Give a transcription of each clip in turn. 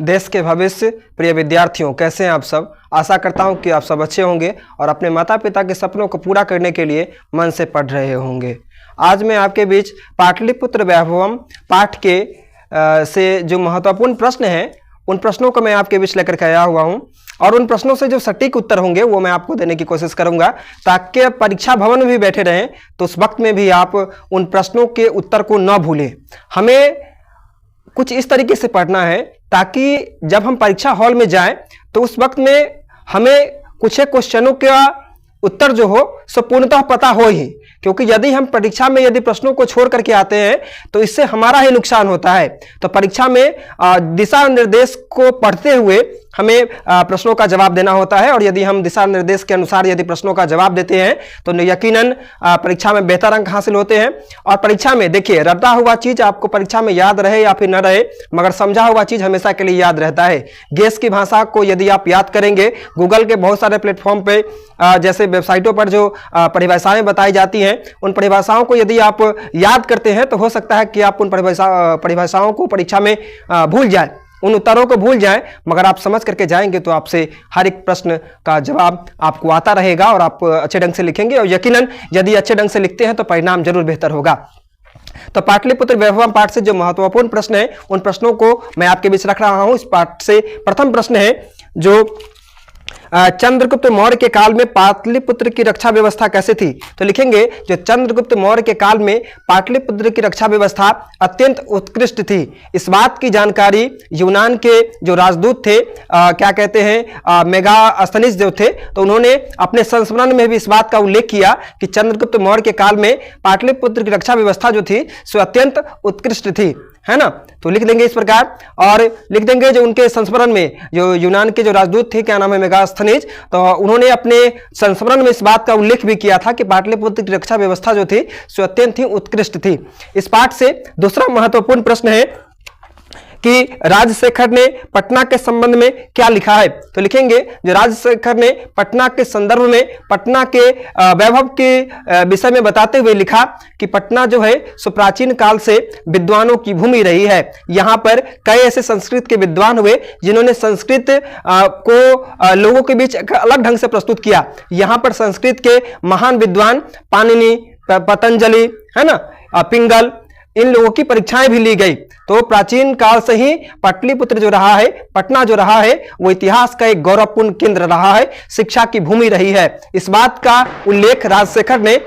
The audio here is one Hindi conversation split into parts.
देश के भविष्य, प्रिय विद्यार्थियों, कैसे हैं आप सब। आशा करता हूं कि आप सब अच्छे होंगे और अपने माता पिता के सपनों को पूरा करने के लिए मन से पढ़ रहे होंगे। आज मैं आपके बीच पाटलिपुत्र वैभवम पाठ के से जो महत्वपूर्ण प्रश्न हैं उन प्रश्नों को मैं आपके बीच लेकर के आया हुआ हूं और उन प्रश्नों से जो सटीक उत्तर होंगे वो मैं आपको देने की कोशिश करूंगा, ताकि परीक्षा भवन में भी बैठे रहें तो उस वक्त में भी आप उन प्रश्नों के उत्तर को न भूलें। हमें कुछ इस तरीके से पढ़ना है ताकि जब हम परीक्षा हॉल में जाएं तो उस वक्त में हमें कुछ एक क्वेश्चनों का उत्तर जो हो सो पूर्णतः पता हो ही, क्योंकि यदि हम परीक्षा में यदि प्रश्नों को छोड़ करके आते हैं तो इससे हमारा ही नुकसान होता है। तो परीक्षा में दिशा निर्देश को पढ़ते हुए हमें प्रश्नों का जवाब देना होता है और यदि हम दिशा निर्देश के अनुसार यदि प्रश्नों का जवाब देते हैं तो यकीनन परीक्षा में बेहतर अंक हासिल होते हैं। और परीक्षा में देखिए, रटा हुआ चीज आपको परीक्षा में याद रहे या फिर न रहे, मगर समझा हुआ चीज हमेशा के लिए याद रहता है। गैस की भाषा को यदि आप याद करेंगे, गूगल के बहुत सारे प्लेटफॉर्म पे जैसे वेबसाइटों पर जो परिभाषाएं बताई जाती हैं उन परिभाषाओं को यदि आप याद करते हैं तो हो सकता है कि आप उन परिभाषाओं को परीक्षा में भूल जाए, उन उत्तरों को भूल जाएं, मगर आप समझ करके जाएंगे तो आपसे हर एक प्रश्न का जवाब आपको आता रहेगा और आप अच्छे ढंग से लिखेंगे और यकीनन यदि अच्छे ढंग से लिखते हैं तो परिणाम जरूर बेहतर होगा। तो पाटलिपुत्र वैभवम पाठ से जो महत्वपूर्ण प्रश्न है उन प्रश्नों को मैं आपके बीच रख रहा हूं। इस पाठ से प्रथम प्रश्न है जो चंद्रगुप्त मौर्य के काल में पाटलिपुत्र की रक्षा व्यवस्था कैसे थी। तो लिखेंगे जो चंद्रगुप्त मौर्य के काल में पाटलिपुत्र की रक्षा व्यवस्था अत्यंत उत्कृष्ट थी। इस बात की जानकारी यूनान के जो राजदूत थे, क्या कहते हैं, मेगास्थनीज जो थे, तो उन्होंने अपने संस्मरण में भी इस बात का उल्लेख किया कि चंद्रगुप्त मौर्य के काल में पाटलिपुत्र की रक्षा व्यवस्था जो थी सो अत्यंत उत्कृष्ट थी, है ना। तो लिख देंगे इस प्रकार और लिख देंगे जो उनके संस्मरण में जो यूनान के जो राजदूत थे, क्या नाम है, मेगास्थनीज, तो उन्होंने अपने संस्मरण में इस बात का उल्लेख भी किया था कि पाटलिपुत्र की रक्षा व्यवस्था जो थी सो अत्यंत ही उत्कृष्ट थी। इस पाठ से दूसरा महत्वपूर्ण प्रश्न है कि राजशेखर ने पटना के संबंध में क्या लिखा है। तो लिखेंगे जो राजशेखर ने पटना के संदर्भ में पटना के वैभव के विषय में बताते हुए लिखा कि पटना जो है सो प्राचीन काल से विद्वानों की भूमि रही है। यहाँ पर कई ऐसे संस्कृत के विद्वान हुए जिन्होंने संस्कृत को लोगों के बीच अलग ढंग से प्रस्तुत किया। यहाँ पर संस्कृत के महान विद्वान पाणिनि, पतंजलि, है ना, पिंगल, इन लोगों की परीक्षाएं भी ली गई। तो प्राचीन काल से ही पाटलिपुत्र जो रहा है, पटना जो रहा है, वो इतिहास का एक गौरवपूर्ण केंद्र रहा है, शिक्षा की भूमि रही है। इस बात का उल्लेख राजशेखर ने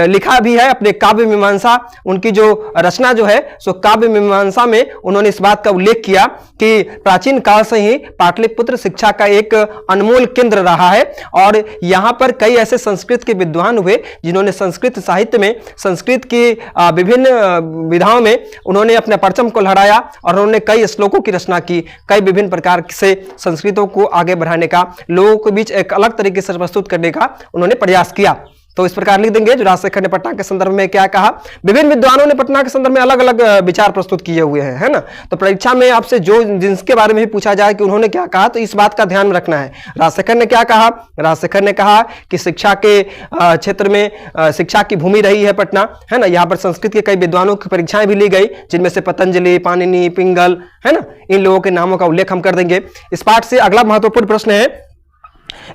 लिखा भी है अपने काव्य मीमांसा, उनकी जो रचना जो है सो काव्य मीमांसा में उन्होंने इस बात का उल्लेख किया कि प्राचीन काल से ही पाटलिपुत्र शिक्षा का एक अनमोल केंद्र रहा है और यहाँ पर कई ऐसे संस्कृत के विद्वान हुए जिन्होंने संस्कृत साहित्य में, संस्कृत की विभिन्न विधाओं में उन्होंने अपने परचम को लहराया और उन्होंने कई श्लोकों की रचना की, कई विभिन्न प्रकार से संस्कृतों को आगे बढ़ाने का, लोगों के बीच एक अलग तरीके से प्रस्तुत करने का उन्होंने प्रयास किया। तो इस प्रकार लिख देंगे जो राजशेखर ने पटना के संदर्भ में क्या कहा। विभिन्न विद्वानों ने पटना के संदर्भ में अलग अलग विचार प्रस्तुत किए हुए हैं, है ना। तो परीक्षा में आपसे जो जिसके बारे में भी पूछा जाए कि उन्होंने क्या कहा तो इस बात का ध्यान रखना है। राजशेखर ने क्या कहा, राजशेखर ने कहा कि शिक्षा के क्षेत्र में शिक्षा की भूमि रही है पटना, है ना। यहाँ पर संस्कृत के कई विद्वानों की परीक्षाएं भी ली गई जिनमें से पतंजलि, पाणिनि, पिंगल, है ना, इन लोगों के नामों का उल्लेख हम कर देंगे। इस पाठ से अगला महत्वपूर्ण प्रश्न है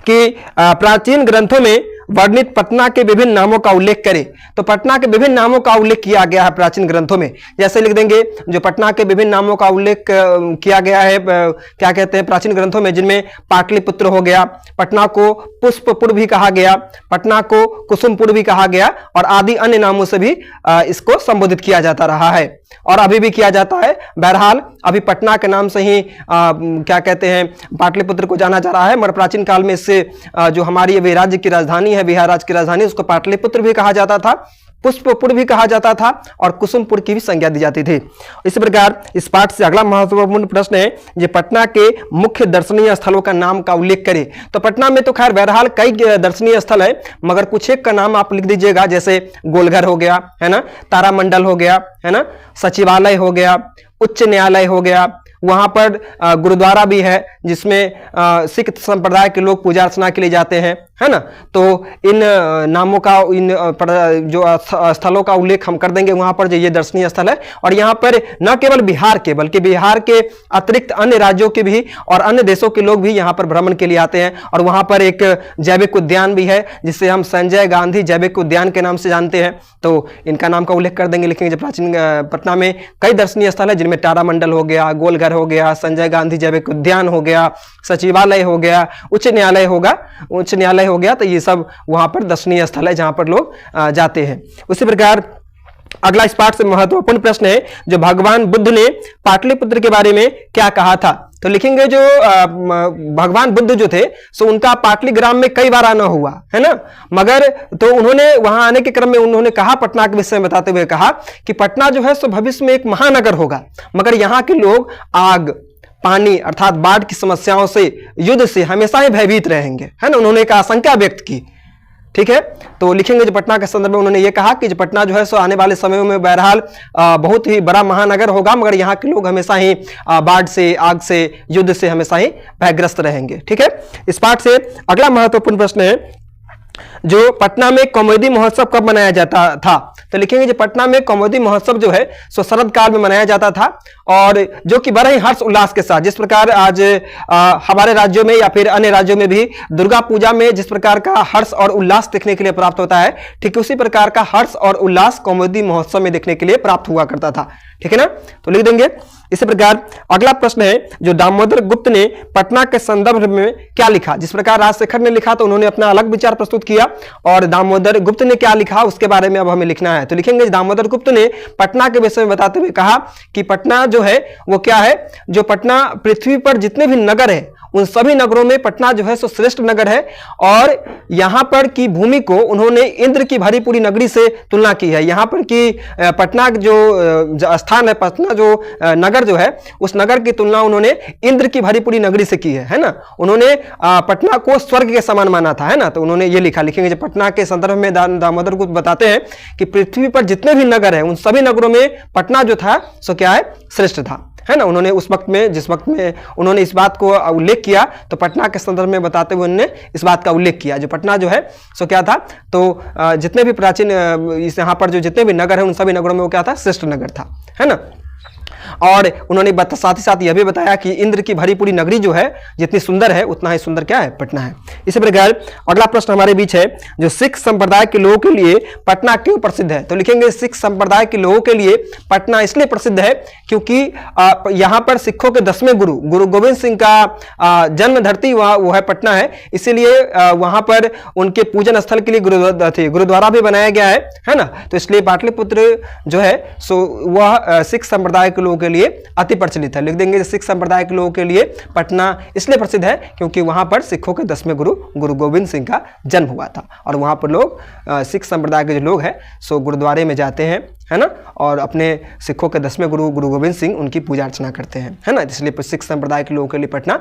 कि प्राचीन ग्रंथों में वर्णित पटना के विभिन्न नामों का उल्लेख करें। तो पटना के विभिन्न नामों का उल्लेख किया गया है प्राचीन ग्रंथों में, जैसे लिख देंगे जो पटना के विभिन्न नामों का उल्लेख किया गया है, क्या कहते हैं, प्राचीन ग्रंथों में, जिनमें पाटलिपुत्र हो गया, पटना को पुष्पपुर भी कहा गया, पटना को कुसुमपुर भी कहा गया और आदि अन्य नामों से भी इसको संबोधित किया जाता रहा है और अभी भी किया जाता है। बहरहाल अभी पटना के नाम से ही क्या कहते हैं, पाटलिपुत्र को जाना जा रहा है, मगर प्राचीन काल में इससे जो हमारी अभी राज्य की राजधानी है, बिहार राज्य की राजधानी, उसको पाटलिपुत्र भी कहा जाता था, पुष्पपुर भी कहा जाता था और कुसुमपुर की भी संज्ञा दी जाती थी। इसी प्रकार इस पाठ से अगला महत्वपूर्ण प्रश्न है जो पटना के मुख्य दर्शनीय स्थलों का नाम का उल्लेख करें। तो पटना में तो खैर बहरहाल कई दर्शनीय स्थल है, मगर कुछ एक का नाम आप लिख दीजिएगा, जैसे गोलघर हो गया, है ना, तारामंडल हो गया, है ना, सचिवालय हो गया, उच्च न्यायालय हो गया, वहां पर गुरुद्वारा भी है जिसमें सिख संप्रदाय के लोग पूजा अर्चना के लिए जाते हैं, है ना। तो इन नामों का, इन जो स्थलों का उल्लेख हम कर देंगे वहां पर, जो ये दर्शनीय स्थल है। और यहाँ पर न केवल बिहार के बल्कि बिहार के अतिरिक्त अन्य राज्यों के भी और अन्य देशों के लोग भी यहाँ पर भ्रमण के लिए आते हैं। और वहां पर एक जैविक उद्यान भी है जिसे हम संजय गांधी जैविक उद्यान के नाम से जानते हैं, तो इनका नाम का उल्लेख कर देंगे, लिखेंगे। जब प्राचीन पटना में कई दर्शनीय स्थल है जिनमें तारामंडल हो गया, गोलघर हो गया, संजय गांधी जैविक उद्यान हो गया, सचिवालय हो गया, उच्च न्यायालय हो गया, तो ये सब वहां पर दर्शनीय स्थल है जहां पर लोग जाते हैं। उसी प्रकार अगला इस पाठ से महत्वपूर्ण प्रश्न है, जो भगवान बुद्ध ने पाटलिपुत्र के बारे में क्या कहा था। तो लिखेंगे जो भगवान बुद्ध जो थे सो उनका पाटलिग्राम में कई बार आना हुआ है ना, मगर तो उन्होंने वहां आने के क्रम में उन्होंने कहा, पटना के विषय में बताते हुए कहा कि पटना जो है सो भविष्य में एक महानगर होगा, मगर यहाँ के लोग आग, पानी अर्थात बाढ़ की समस्याओं से, युद्ध से हमेशा ही भयभीत रहेंगे, है ना। उन्होंने एक आशंका व्यक्त की, ठीक है। तो लिखेंगे जो पटना के संदर्भ में उन्होंने ये कहा कि जो पटना जो है सो आने वाले समयों में बहरहाल बहुत ही बड़ा महानगर होगा, मगर यहाँ के लोग हमेशा ही बाढ़ से, आग से, युद्ध से हमेशा ही भयग्रस्त रहेंगे, ठीक है। इस पाठ से अगला महत्वपूर्ण प्रश्न है, जो पटना में कौमुदी महोत्सव कब मनाया जाता था। तो लिखेंगे जो पटना में कौमुदी महोत्सव जो है सो शरद काल में मनाया जाता था, और जो कि बड़े ही हर्ष उल्लास के साथ, जिस प्रकार आज हमारे राज्यों में या फिर अन्य राज्यों में भी दुर्गा पूजा में जिस प्रकार का हर्ष और उल्लास देखने के लिए प्राप्त होता है, ठीक उसी प्रकार का हर्ष और उल्लास कौमुदी महोत्सव में देखने के लिए प्राप्त हुआ करता था, ठीक है ना। तो लिख देंगे। इसी प्रकार अगला प्रश्न है, जो दामोदर गुप्त ने पटना के संदर्भ में क्या लिखा। जिस प्रकार राजशेखर ने लिखा तो उन्होंने अपना अलग विचार प्रस्तुत किया, और दामोदर गुप्त ने क्या लिखा उसके बारे में अब हमें लिखना है। तो लिखेंगे दामोदर गुप्त ने पटना के विषय में बताते हुए कहा कि पटना जो है वो क्या है, जो पटना पृथ्वी पर जितने भी नगर है उन सभी नगरों में पटना जो है सो श्रेष्ठ नगर है, और यहां पर की भूमि को उन्होंने इंद्र की भरी पूरी नगरी से तुलना की है। यहां पर की पटना जो स्थान है, पटना जो नगर जो है, उस नगर की तुलना उन्होंने इंद्र की भरी पूरी नगरी से की है ना। उन्होंने पटना को स्वर्ग के समान माना था, है ना। तो उन्होंने ये लिखा, लिखेंगे जब पटना के संदर्भ में दामोदर गुप्त बताते हैं कि पृथ्वी पर जितने भी नगर है उन सभी नगरों में पटना जो था सो क्या है, श्रेष्ठ था, है ना। उन्होंने उस वक्त में, जिस वक्त में उन्होंने इस बात को उल्लेख किया, तो पटना के संदर्भ में बताते हुए उन्होंने इस बात का उल्लेख किया, जो पटना जो है सो क्या था, तो जितने भी प्राचीन इस यहाँ पर जो जितने भी नगर है उन सभी नगरों में वो क्या था, श्रेष्ठ नगर था, है ना। और उन्होंने साथ ही साथ यह भी बताया कि इंद्र की भरी पूरी नगरी जो है जितनी सुंदर है उतना ही सुंदर क्या है, पटना है। इसी प्रकार अगला प्रश्न हमारे बीच है, जो सिख संप्रदाय के लोगों के लिए पटना क्यों प्रसिद्ध है। तो लिखेंगे सिख संप्रदाय के लोगों के लिए पटना इसलिए प्रसिद्ध है क्योंकि यहाँ पर सिखों के 10वें गुरु, गुरु गोविंद सिंह का जन्म धरती वो है पटना है, इसीलिए वहां पर उनके पूजन स्थल के लिए गुरुद्वारा भी बनाया गया है ना। तो इसलिए पाटलिपुत्र जो है सो वह सिख संप्रदाय के लोगों के लिए अति प्रचलित है। लिख देंगे सिख संप्रदाय के लोगों के लिए पटना इसलिए प्रसिद्ध है क्योंकि वहां पर सिखों के 10वें गुरु गुरु गोविंद सिंह का जन्म हुआ था, और वहां पर लोग सिख संप्रदाय के जो लोग हैं सो गुरुद्वारे में जाते हैं, है ना, और अपने सिखों के 10वें गुरु गुरु गोविंद सिंह उनकी पूजा अर्चना करते हैं, है ना। इसलिए सिख संप्रदाय के लोगों के लिए पटना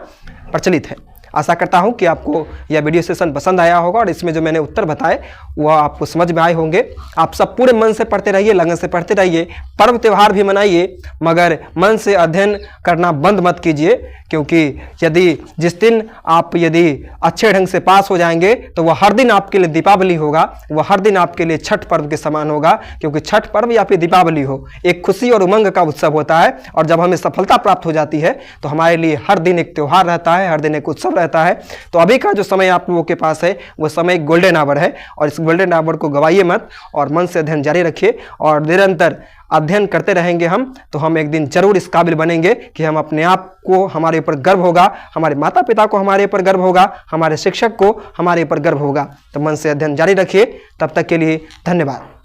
प्रचलित है। आशा करता हूं कि आपको यह वीडियो सेशन पसंद आया होगा, और इसमें जो मैंने उत्तर बताए वह आपको समझ में आए होंगे। आप सब पूरे मन से पढ़ते रहिए, लगन से पढ़ते रहिए, पर्व त्यौहार भी मनाइए, मगर मन से अध्ययन करना बंद मत कीजिए, क्योंकि यदि जिस दिन आप यदि अच्छे ढंग से पास हो जाएंगे तो वह हर दिन आपके लिए दीपावली होगा, वह हर दिन आपके लिए छठ पर्व के समान होगा, क्योंकि छठ पर्व या फिर दीपावली हो एक खुशी और उमंग का उत्सव होता है, और जब हमें सफलता प्राप्त हो जाती है तो हमारे लिए हर दिन एक त्यौहार रहता है, हर दिन एक उत्सव रहता है। तो अभी का जो समय आप लोगों के पास है वो समय गोल्डन आवर है, और इस गोल्डन आवर को गवाइए मत, और मन से अध्ययन जारी रखिए, और निरंतर अध्ययन करते रहेंगे हम, तो हम एक दिन जरूर इस काबिल बनेंगे कि हम अपने आप को, हमारे ऊपर गर्व होगा, हमारे माता पिता को हमारे ऊपर गर्व होगा, हमारे शिक्षक को हमारे ऊपर गर्व होगा। तो मन से अध्ययन जारी रखिए। तब तक के लिए धन्यवाद।